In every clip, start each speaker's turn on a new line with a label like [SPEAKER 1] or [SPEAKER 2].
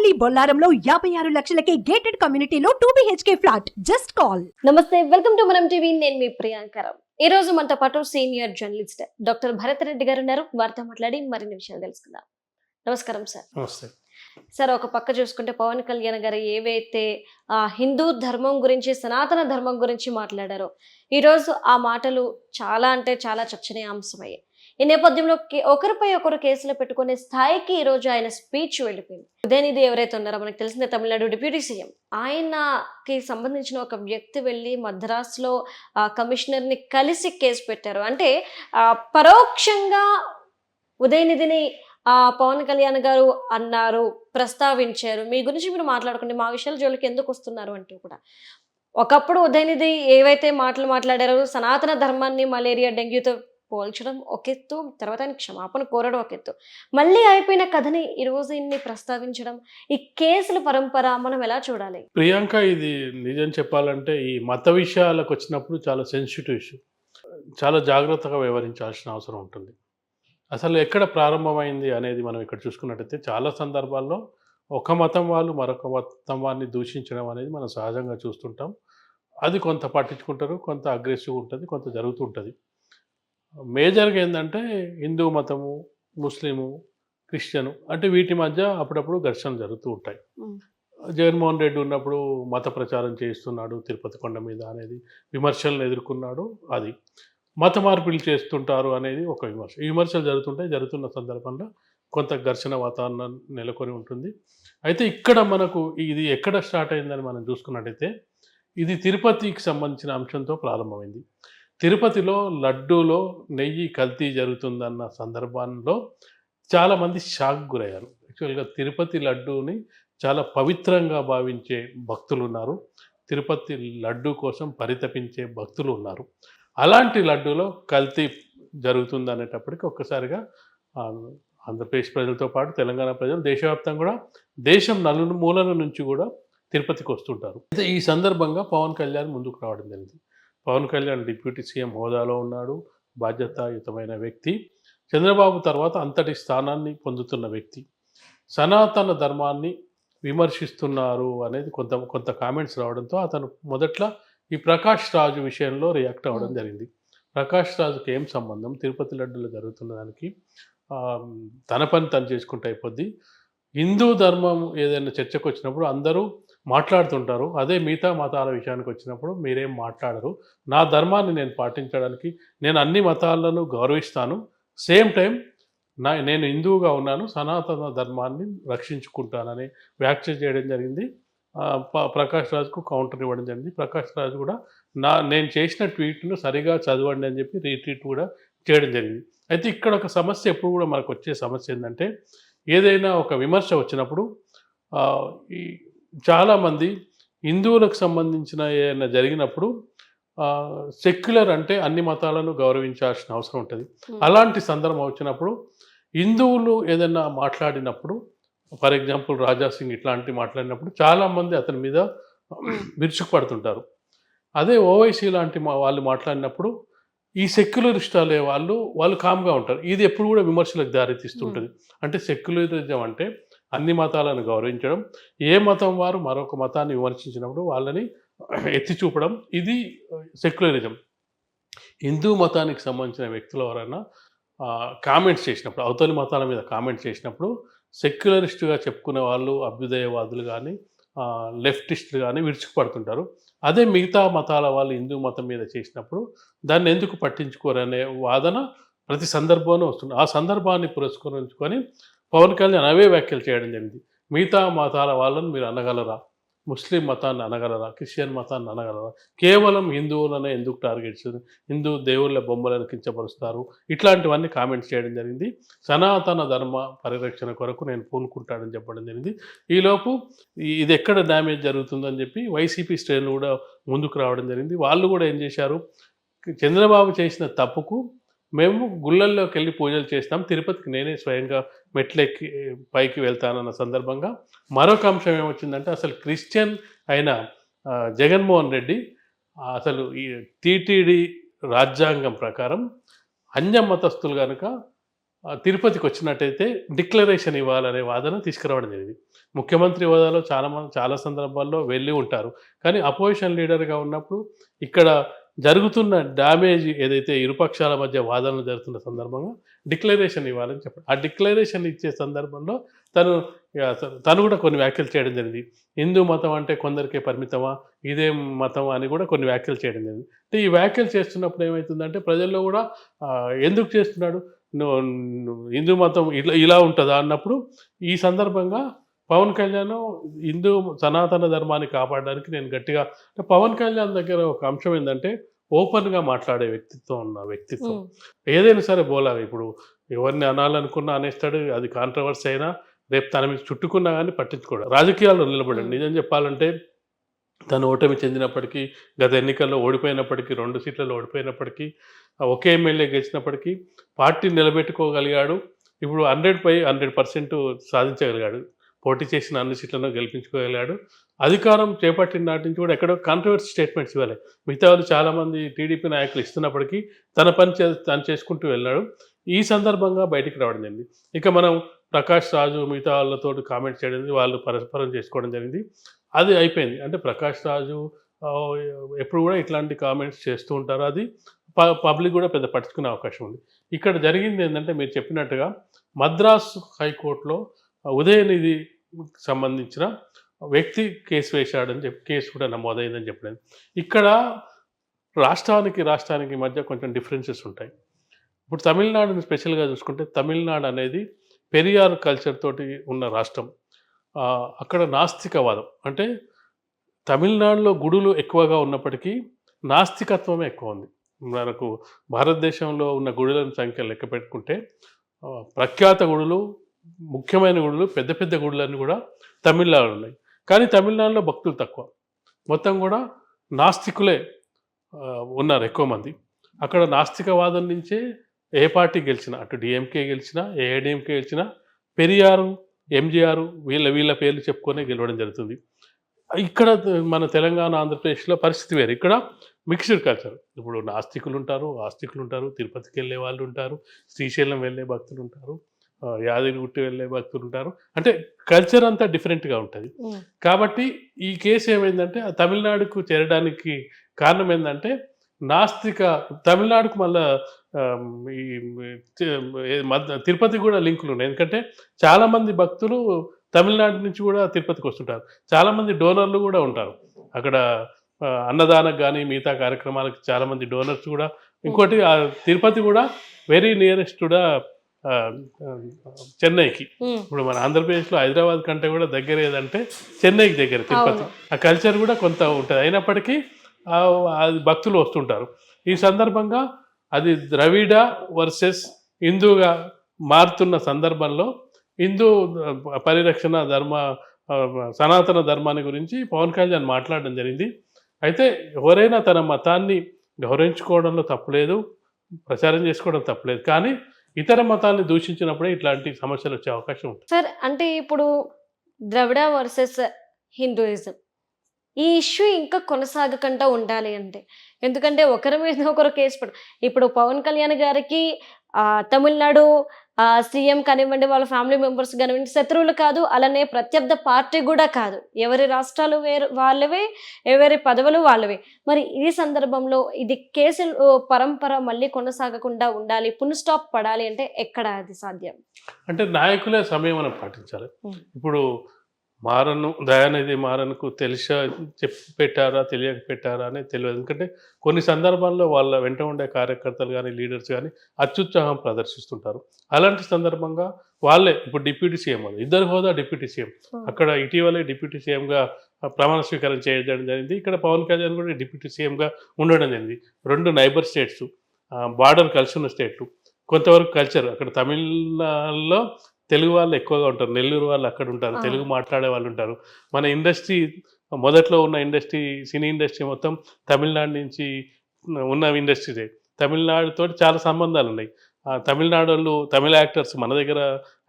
[SPEAKER 1] Kompally బొల్లారంలో 56 లక్షలకే gated కమ్యూనిటీలో 2 BHK flat. Just call.
[SPEAKER 2] నమస్తే, welcome to మనం టీవీ. నేను మీ ప్రియాంకరం. ఈ రోజు మనతో పాటు senior journalist doctor Bharat Reddy గారు ఉన్నారు. వారితో మాట్లాడి మరిన్ని విషయాలు తెలుసుకుందాం. నమస్కారం సార్.
[SPEAKER 3] నమస్తే
[SPEAKER 2] సార్, ఒక పక్క చూసుకుంటే పవన్ కళ్యాణ్ గారు ఏవైతే హిందూ ధర్మం గురించి, సనాతన ధర్మం గురించి మాట్లాడారో, ఈరోజు ఆ మాటలు చాలా అంటే చాలా చర్చనీయాంశమయ్యాయి. ఈ నేపథ్యంలో ఒకరిపై ఒకరు కేసులు పెట్టుకునే స్థాయికి ఈ రోజు ఆయన స్పీచ్ వెళ్ళిపోయింది. ఉదయనిధి ఎవరైతే ఉన్నారో మనకు తెలిసిన తమిళనాడు డిప్యూటీ సీఎం, ఆయనకి సంబంధించిన ఒక వ్యక్తి వెళ్ళి మద్రాసులో కమిషనర్ ని కలిసి కేసు పెట్టారు. అంటే పరోక్షంగా ఉదయనిధిని పవన్ కళ్యాణ్ గారు అన్నారు, ప్రస్తావించారు. మీ గురించి మీరు మాట్లాడుకోండి, మా విషయాల జోలికి ఎందుకు వస్తున్నారు అంటూ కూడా. ఒకప్పుడు ఉదయనిధి ఏవైతే మాటలు మాట్లాడారో, సనాతన ధర్మాన్ని మలేరియా డెంగ్యూతో పోల్చడం ఒక ఎత్తు, తర్వాత ఆయన క్షమాపణ కోరడం ఒక ఎత్తు, మళ్ళీ అయిపోయిన కథని ఈ రోజు ఇన్ని ప్రస్తావించడం, ఈ కేసుల పరంపర మనం ఎలా చూడాలి?
[SPEAKER 3] ప్రియాంక, ఇది నిజం చెప్పాలంటే ఈ మత విషయాలకు వచ్చినప్పుడు చాలా సెన్సిటివ్ ఇష్యూ. చాలా జాగ్రత్తగా వ్యవహరించాల్సిన అవసరం ఉంటుంది. అసలు ఎక్కడ ప్రారంభమైంది అనేది మనం ఇక్కడ చూసుకున్నట్టయితే చాలా సందర్భాల్లో ఒక మతం వాళ్ళు మరొక మతం వారిని దూషించడం అనేది మనం సహజంగా చూస్తుంటాం. అది కొంత పట్టించుకుంటారు, కొంత అగ్రెసివ్ ఉంటుంది, కొంత జరుగుతుంటుంది. మేజర్గా ఏంటంటే హిందూ మతము, ముస్లిము, క్రిస్టియను అంటే వీటి మధ్య అప్పుడప్పుడు ఘర్షణలు జరుగుతూ ఉంటాయి. జగన్మోహన్ రెడ్డి ఉన్నప్పుడు మత ప్రచారం చేస్తున్నాడు తిరుపతి కొండ మీద అనేది విమర్శలను ఎదుర్కొన్నాడు. అది మత మార్పిడి చేస్తుంటారు అనేది ఒక విమర్శ. ఈ విమర్శలు జరుగుతున్న సందర్భంలో కొంత ఘర్షణ వాతావరణం నెలకొని ఉంటుంది. అయితే ఇక్కడ మనకు ఇది ఎక్కడ స్టార్ట్ అయిందని మనం చూసుకున్నట్టయితే ఇది తిరుపతికి సంబంధించిన అంశంతో ప్రారంభమైంది. తిరుపతిలో లడ్డూలో నెయ్యి కల్తీ జరుగుతుందన్న సందర్భంలో చాలామంది షాక్ గురయ్యారు. యాక్చువల్గా తిరుపతి లడ్డూని చాలా పవిత్రంగా భావించే భక్తులు ఉన్నారు, తిరుపతి లడ్డూ కోసం పరితపించే భక్తులు ఉన్నారు. అలాంటి లడ్డూలో కల్తీ జరుగుతుంది అనేటప్పటికీ ఒక్కసారిగా ఆంధ్రప్రదేశ్ ప్రజలతో పాటు తెలంగాణ ప్రజలు దేశవ్యాప్తంగా కూడా దేశం నలుమూలల నుంచి కూడా తిరుపతికి వస్తుంటారు. అయితే ఈ సందర్భంగా పవన్ కళ్యాణ్ ముందుకు రావడం జరిగింది. పవన్ కళ్యాణ్ డిప్యూటీ సీఎం హోదాలో ఉన్నాడు, బాధ్యతాయుతమైన వ్యక్తి, చంద్రబాబు తర్వాత అంతటి స్థానాన్ని పొందుతున్న వ్యక్తి. సనాతన ధర్మాన్ని విమర్శిస్తున్నారు అనేది కొంత కామెంట్స్ రావడంతో అతను మొదట్లో ఈ ప్రకాష్ రాజు విషయంలో రియాక్ట్ అవ్వడం జరిగింది. ప్రకాష్ రాజుకి ఏం సంబంధం, తిరుపతి లడ్డులో జరుగుతున్న దానికి తన పని తను చేసుకుంటే అయిపోద్ది. హిందూ ధర్మం ఏదైనా చర్చకు వచ్చినప్పుడు అందరూ మాట్లాడుతుంటారు, అదే మిగతా మతాల విషయానికి వచ్చినప్పుడు మీరేం మాట్లాడరు. నా ధర్మాన్ని నేను పాటించడానికి నేను అన్ని మతాలను గౌరవిస్తాను, సేమ్ టైం నేను హిందువుగా ఉన్నాను, సనాతన ధర్మాన్ని రక్షించుకుంటానని వ్యాఖ్య చేయడం జరిగింది. ప్రకాష్ రాజుకు కౌంటర్ ఇవ్వడం జరిగింది. ప్రకాష్ రాజు కూడా నేను చేసిన ట్వీట్ను సరిగా చదవండి అని చెప్పి రీట్వీట్ కూడా చేయడం జరిగింది. అయితే ఇక్కడ ఒక సమస్య, ఎప్పుడు కూడా మనకు వచ్చే సమస్య ఏంటంటే ఏదైనా ఒక విమర్శ వచ్చినప్పుడు ఈ చాలామంది హిందువులకు సంబంధించిన ఏదైనా జరిగినప్పుడు సెక్యులర్ అంటే అన్ని మతాలను గౌరవించాల్సిన అవసరం ఉంటుంది. అలాంటి సందర్భం వచ్చినప్పుడు హిందువులు ఏదైనా మాట్లాడినప్పుడు, ఫర్ ఎగ్జాంపుల్ రాజాసింగ్ ఇట్లాంటివి మాట్లాడినప్పుడు చాలామంది అతని మీద విరుచుకుపడుతుంటారు. అదే ఓవైసీ లాంటి వాళ్ళు మాట్లాడినప్పుడు ఈ సెక్యులరిస్ట్ అనే వాళ్ళు కామ్గా ఉంటారు. ఇది ఎప్పుడు కూడా విమర్శలకు దారితీస్తుంటుంది. అంటే సెక్యులరిజం అంటే అన్ని మతాలను గౌరవించడం, ఏ మతం వారు మరొక మతాన్ని విమర్శించినప్పుడు వాళ్ళని ఎత్తి చూపడం, ఇది సెక్యులరిజం. హిందూ మతానికి సంబంధించిన వ్యక్తులు ఎవరైనా కామెంట్స్ చేసినప్పుడు, అవతలి మతాల మీద కామెంట్స్ చేసినప్పుడు సెక్యులరిస్టుగా చెప్పుకునే వాళ్ళు, అభ్యుదయవాదులు కానీ లెఫ్టిస్టులు కానీ విరుచుకుపడుతుంటారు. అదే మిగతా మతాల వాళ్ళు హిందూ మతం మీద చేసినప్పుడు దాన్ని ఎందుకు పట్టించుకోరనే వాదన ప్రతి సందర్భంలో వస్తుంది. ఆ సందర్భాన్ని పురస్కరించుకొని పవన్ కళ్యాణ్ అవే వ్యాఖ్యలు చేయడం జరిగింది. మిగతా మతాల వాళ్ళని మీరు అనగలరా, ముస్లిం మతాన్ని అనగలరా, క్రిస్టియన్ మతాన్ని అనగలరా, కేవలం హిందువులనే ఎందుకు టార్గెట్ చేస్తారు, హిందూ దేవుళ్ళ బొమ్మలను కించపరుస్తారు, ఇట్లాంటివన్నీ కామెంట్స్ చేయడం జరిగింది. సనాతన ధర్మ పరిరక్షణ కొరకు నేను పూనుకుంటానని చెప్పడం జరిగింది. ఈలోపు ఇది ఎక్కడ డ్యామేజ్ జరుగుతుందని చెప్పి వైసీపీ శ్రేణులు కూడా ముందుకు రావడం జరిగింది. వాళ్ళు కూడా ఏం చేశారు, చంద్రబాబు చేసిన తప్పుకు మేము గుళ్ళల్లోకి వెళ్ళి పూజలు చేస్తాం, తిరుపతికి నేనే స్వయంగా మెట్లెక్కి పైకి వెళ్తానన్న సందర్భంగా మరొక అంశం ఏమొచ్చిందంటే, అసలు క్రిస్టియన్ అయిన జగన్మోహన్ రెడ్డి అసలు ఈ టీటీడీ రాజ్యాంగం ప్రకారం అన్య మతస్థులు కనుక తిరుపతికి వచ్చినట్టయితే డిక్లరేషన్ ఇవ్వాలనే వాదన తీసుకురావడం జరిగింది. ముఖ్యమంత్రి హోదాలో చాలా సందర్భాల్లో వెళ్ళి ఉంటారు. కానీ అపోజిషన్ లీడర్‌గా ఉన్నప్పుడు ఇక్కడ జరుగుతున్న డ్యామేజ్ ఏదైతే ఇరుపక్షాల మధ్య వాదనలు జరుగుతున్న సందర్భంగా డిక్లరేషన్ ఇవ్వాలని చెప్పాడు. ఆ డిక్లరేషన్ ఇచ్చే సందర్భంలో తను కూడా కొన్ని వ్యాఖ్యలు చేయడం జరిగింది. హిందూ మతం అంటే కొందరికే పరిమితమా, ఇదే మతం అని కూడా కొన్ని వ్యాఖ్యలు చేయడం జరిగింది. అంటే ఈ వ్యాఖ్యలు చేస్తున్నప్పుడు ఏమవుతుందంటే ప్రజల్లో కూడా ఎందుకు చేస్తున్నాడు, నువ్వు హిందూ మతం ఇలా ఉంటుందా అన్నప్పుడు ఈ సందర్భంగా పవన్ కళ్యాణ్ హిందూ సనాతన ధర్మాన్ని కాపాడడానికి నేను గట్టిగా పవన్ కళ్యాణ్ దగ్గర ఒక అంశం ఏంటంటే ఓపెన్గా మాట్లాడే వ్యక్తిత్వం ఏదైనా సరే బోలాగా. ఇప్పుడు ఎవరిని అనాలనుకున్నా అనేస్తాడు, అది కాంట్రవర్సీ అయినా రేపు తన మీద చుట్టుకున్నా కానీ పట్టించుకోడు, రాజకీయాల్లో నిలబడాడు. నిజం చెప్పాలంటే తను ఓటమి చెందినప్పటికీ, గత ఎన్నికల్లో ఓడిపోయినప్పటికీ, 2 సీట్లలో ఓడిపోయినప్పటికీ, ఒకే ఎమ్మెల్యే గెలిచినప్పటికీ పార్టీని నిలబెట్టుకోగలిగాడు. ఇప్పుడు 100% సాధించగలిగాడు. పోటీ చేసిన అన్ని సీట్లను గెలిపించుకోగలిగాడు. అధికారం చేపట్టిన నాటి నుంచి కూడా ఎక్కడో కాంట్రవర్సీ స్టేట్మెంట్స్ ఇవ్వాలి. మిగతా వాళ్ళు చాలామంది టీడీపీ నాయకులు ఇస్తున్నప్పటికీ తన పని తను చేసుకుంటూ వెళ్ళాడు. ఈ సందర్భంగా బయటికి రావడం జరిగింది. ఇక మనం ప్రకాష్ రాజు మిగతా వాళ్ళతో కామెంట్ చేయడం, వాళ్ళు పరస్పరం చేసుకోవడం జరిగింది. అది అయిపోయింది. అంటే ప్రకాష్ రాజు ఎప్పుడు కూడా ఇట్లాంటి కామెంట్స్ చేస్తూ ఉంటారు. అది పబ్లిక్ కూడా పెద్ద పట్టించుకునే అవకాశం ఉంది. ఇక్కడ జరిగింది ఏంటంటే మీరు చెప్పినట్టుగా మద్రాసు హైకోర్టులో ఉదయనిధి సంబంధించిన వ్యక్తి కేసు వేశాడని చెప్పి కేసు కూడా నమోదైందని చెప్పలేదు. ఇక్కడ రాష్ట్రానికి మధ్య కొంచెం డిఫరెన్సెస్ ఉంటాయి. ఇప్పుడు తమిళనాడుని స్పెషల్గా చూసుకుంటే తమిళనాడు అనేది పెరియార్ కల్చర్ తోటి ఉన్న రాష్ట్రం. అక్కడ నాస్తికవాదం అంటే తమిళనాడులో గుడులు ఎక్కువగా ఉన్నప్పటికీ నాస్తికత్వమే ఎక్కువ ఉంది. మనకు భారతదేశంలో ఉన్న గుడుల సంఖ్య లెక్క పెట్టుకుంటే ప్రఖ్యాత గుడులు, ముఖ్యమైన గుడులు, పెద్ద పెద్ద గుడులన్నీ కూడా తమిళనాడు ఉన్నాయి. కానీ తమిళనాడులో భక్తులు తక్కువ, మొత్తం కూడా నాస్తికులే ఉన్నారు ఎక్కువ మంది. అక్కడ నాస్తికవాదం నుంచే ఏ పార్టీ గెలిచినా, అటు డిఎంకే గెలిచినా, ఏఐడిఎంకే గెలిచినా పెరియారు, ఎంజీఆర్ వీళ్ళ పేర్లు చెప్పుకొనే గెలవడం జరుగుతుంది. ఇక్కడ మన తెలంగాణ, ఆంధ్రప్రదేశ్లో పరిస్థితి వేరు. ఇక్కడ మిక్స్డ్ కల్చర్. ఇప్పుడు నాస్తికులు ఉంటారు, ఆస్తికులు ఉంటారు, తిరుపతికి వెళ్ళే వాళ్ళు ఉంటారు, శ్రీశైలం వెళ్ళే భక్తులు ఉంటారు, యాదగిరిగుట్ట వెళ్ళే భక్తులు ఉంటారు. అంటే కల్చర్ అంతా డిఫరెంట్గా ఉంటుంది. కాబట్టి ఈ కేసు ఏమైందంటే తమిళనాడుకు చేరడానికి కారణం ఏంటంటే తమిళనాడుకు మళ్ళా ఈ తిరుపతి కూడా లింకులు ఉన్నాయి. ఎందుకంటే చాలామంది భక్తులు తమిళనాడు నుంచి కూడా తిరుపతికి వస్తుంటారు. చాలామంది డోనర్లు కూడా ఉంటారు అక్కడ. అన్నదానం కానీ మిగతా కార్యక్రమాలకు చాలామంది డోనర్స్ కూడా. ఇంకోటి తిరుపతి కూడా వెరీ నియరెస్ట్ కూడా చెన్నైకి. ఇప్పుడు మన ఆంధ్రప్రదేశ్లో హైదరాబాద్ కంటే కూడా దగ్గర ఏదంటే చెన్నైకి దగ్గర తిరుపతి. ఆ కల్చర్ కూడా కొంత ఉంటుంది. అయినప్పటికీ భక్తులు వస్తుంటారు. ఈ సందర్భంగా అది ద్రవిడ వర్సెస్ హిందూగా మారుతున్న సందర్భంలో హిందూ పరిరక్షణ సనాతన ధర్మాన్ని గురించి పవన్ కళ్యాణ్ మాట్లాడడం జరిగింది. అయితే ఎవరైనా తన మతాన్ని గౌరవించుకోవడంలో తప్పులేదు, ప్రచారం చేసుకోవడం తప్పులేదు. కానీ ఇతర మతాన్ని దూషించినప్పుడే ఇట్లాంటి సమస్యలు వచ్చే అవకాశం ఉంటుంది.
[SPEAKER 2] సార్, అంటే ఇప్పుడు ద్రవిడ వర్సెస్ హిందూయిజం ఈ ఇష్యూ ఇంకా కొనసాగకుండా ఉండాలి అంటే, ఎందుకంటే ఒకరి మీద ఒకరు కేసు ఇప్పుడు పవన్ కళ్యాణ్ గారికి తమిళనాడు సీఎం కానివ్వండి, వాళ్ళ ఫ్యామిలీ మెంబర్స్ కానివ్వండి శత్రువులు కాదు, అలానే ప్రత్యర్థ పార్టీ కూడా కాదు. ఎవరి రాష్ట్రాలు వాళ్ళవే, ఎవరి పదవులు వాళ్ళవే. మరి ఈ సందర్భంలో ఇది కేసులు పరంపర మళ్ళీ కొనసాగకుండా ఉండాలి, పుల్ స్టాప్ పడాలి అంటే ఎక్కడ అది సాధ్యం?
[SPEAKER 3] అంటే నాయకులే సంయమనం పాటించాలి. ఇప్పుడు దయానిధి మారన్కు చెప్పి పెట్టారా, తెలియక పెట్టారా అనేది తెలియదు. ఎందుకంటే కొన్ని సందర్భాల్లో వాళ్ళ వెంట ఉండే కార్యకర్తలు కానీ, లీడర్స్ కానీ అత్యుత్సాహం ప్రదర్శిస్తుంటారు. అలాంటి సందర్భంగా వాళ్ళే ఇప్పుడు డిప్యూటీ సీఎం, ఇద్దరు హోదా డిప్యూటీ సీఎం. అక్కడ ఇటీవలే డిప్యూటీ సీఎంగా ప్రమాణ స్వీకారం చేయడం జరిగింది. ఇక్కడ పవన్ కళ్యాణ్ కూడా డిప్యూటీ సీఎంగా ఉండడం జరిగింది. 2 నైబర్ స్టేట్స్, బార్డర్ కలిసి ఉన్న స్టేట్లు. కొంతవరకు కల్చర్ అక్కడ తమిళనాడులో తెలుగు వాళ్ళు ఎక్కువగా ఉంటారు, నెల్లూరు వాళ్ళు అక్కడ ఉంటారు, తెలుగు మాట్లాడే వాళ్ళు ఉంటారు. మన ఇండస్ట్రీ మొదట్లో ఉన్న సినీ ఇండస్ట్రీ మొత్తం తమిళనాడు నుంచి ఉన్న ఇండస్ట్రీదే. తమిళనాడుతో చాలా సంబంధాలు ఉన్నాయి. తమిళనాడు వాళ్ళు, తమిళ యాక్టర్స్ మన దగ్గర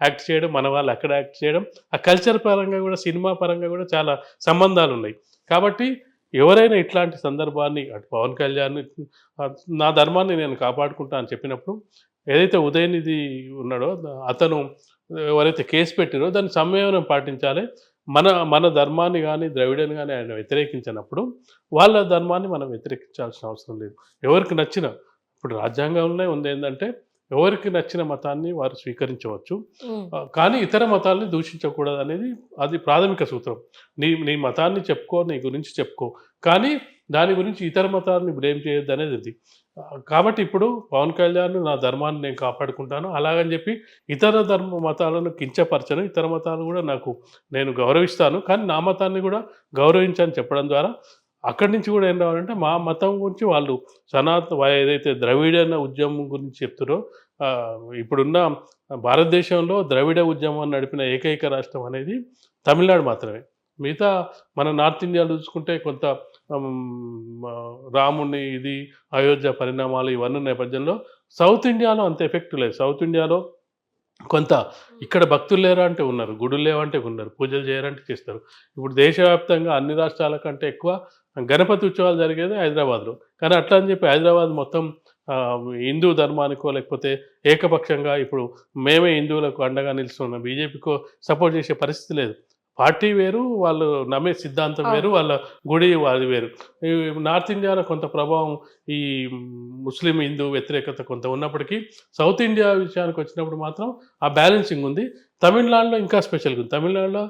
[SPEAKER 3] యాక్ట్ చేయడం, మన వాళ్ళు అక్కడ యాక్ట్ చేయడం, ఆ కల్చర్ పరంగా కూడా, సినిమా పరంగా కూడా చాలా సంబంధాలు ఉన్నాయి. కాబట్టి ఎవరైనా ఇట్లాంటి సందర్భాన్ని, అటు పవన్ కళ్యాణ్ నా ధర్మాన్ని నేను కాపాడుకుంటా అని చెప్పినప్పుడు ఏదైతే ఉదయనిధి ఉన్నాడో అతను ఎవరైతే కేసు పెట్టిరో దాన్ని సంయమనం పాటించాలి. మన మన ధర్మాన్ని కానీ ద్రవిడని కానీ ఆయన వ్యతిరేకించినప్పుడు వాళ్ళ ధర్మాన్ని మనం వ్యతిరేకించాల్సిన అవసరం లేదు. ఎవరికి నచ్చిన ఇప్పుడు రాజ్యాంగంలో ఉంది ఏంటంటే ఎవరికి నచ్చిన మతాన్ని వారు స్వీకరించవచ్చు. కానీ ఇతర మతాల్ని దూషించకూడదు అనేది అది ప్రాథమిక సూత్రం. నీ నీ మతాన్ని చెప్పుకో, నీ గురించి చెప్పుకో, కానీ దాని గురించి ఇతర మతాన్ని బ్లేమ్ చేయొద్దు అనేది ఇది. కాబట్టి ఇప్పుడు పవన్ కళ్యాణ్ నా ధర్మాన్ని నేను కాపాడుకుంటాను అలాగని చెప్పి ఇతర మతాలను కించపరచను. ఇతర మతాలు కూడా నేను గౌరవిస్తాను, కానీ నా మతాన్ని కూడా గౌరవించని చెప్పడం ద్వారా అక్కడి నుంచి కూడా ఏం రావాలంటే మా మతం గురించి వాళ్ళు ఏదైతే ద్రవిడ ఉద్యమం గురించి చెప్తారో ఇప్పుడున్న భారతదేశంలో ద్రవిడ ఉద్యమం నడిపిన ఏకైక రాష్ట్రం అనేది తమిళనాడు మాత్రమే. మిగతా మన నార్త్ ఇండియాలో చూసుకుంటే కొంత రాముని ఇది అయోధ్య పరిణామాలు ఇవన్నీ నేపథ్యంలో సౌత్ ఇండియాలో అంత ఎఫెక్ట్ లేదు. సౌత్ ఇండియాలో కొంత ఇక్కడ భక్తులు లేరా అంటే ఉన్నారు, గుడులు లేవంటే ఉన్నారు, పూజలు చేయాలంటే చేస్తారు. ఇప్పుడు దేశవ్యాప్తంగా అన్ని రాష్ట్రాల కంటే ఎక్కువ గణపతి ఉత్సవాలు జరిగేది హైదరాబాద్లో. కానీ అట్లా అని చెప్పి హైదరాబాద్ మొత్తం హిందూ ధర్మానికో లేకపోతే ఏకపక్షంగా ఇప్పుడు మేమే హిందువులకు అండగా నిలుస్తున్నాం, బీజేపీకో సపోర్ట్ చేసే పరిస్థితి లేదు. పార్టీ వేరు, వాళ్ళు నమ్మే సిద్ధాంతం వేరు, వాళ్ళ గుడి అది వేరు. నార్త్ ఇండియాలో కొంత ప్రభావం ఈ ముస్లిం హిందూ వ్యతిరేకత కొంత ఉన్నప్పటికీ సౌత్ ఇండియా విషయానికి వచ్చినప్పుడు మాత్రం ఆ బ్యాలెన్సింగ్ ఉంది. తమిళనాడులో ఇంకా స్పెషల్గా ఉంది. తమిళనాడులో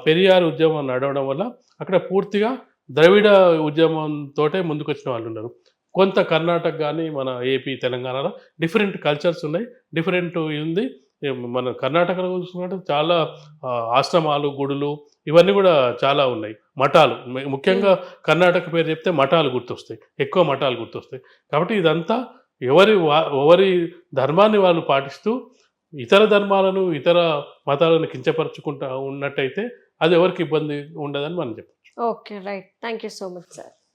[SPEAKER 3] పెరియార్ ఉద్యమం నడవడం వల్ల అక్కడ పూర్తిగా ద్రవిడ ఉద్యమంతో ముందుకు వచ్చిన వాళ్ళు ఉన్నారు. కొంత కర్ణాటక కానీ మన ఏపీ తెలంగాణలో డిఫరెంట్ కల్చర్స్ ఉన్నాయి, డిఫరెంట్ ఉంది. మన కర్ణాటకలో చూసుకుంటే చాలా ఆశ్రమాలు, గుడులు ఇవన్నీ కూడా చాలా ఉన్నాయి. మఠాలు ముఖ్యంగా కర్ణాటక పేరు చెప్తే మఠాలు గుర్తొస్తాయి, ఎక్కువ మఠాలు గుర్తొస్తాయి. కాబట్టి ఇదంతా ఎవరి ధర్మాన్ని వాళ్ళు పాటిస్తూ ఇతర ధర్మాలను ఇతర మతాలను కించపరచుకుంటా ఉన్నట్టయితే అది ఎవరికి ఇబ్బంది ఉండదని మనం చెప్పచ్చు.
[SPEAKER 2] Okay, right. Thank you so much sir.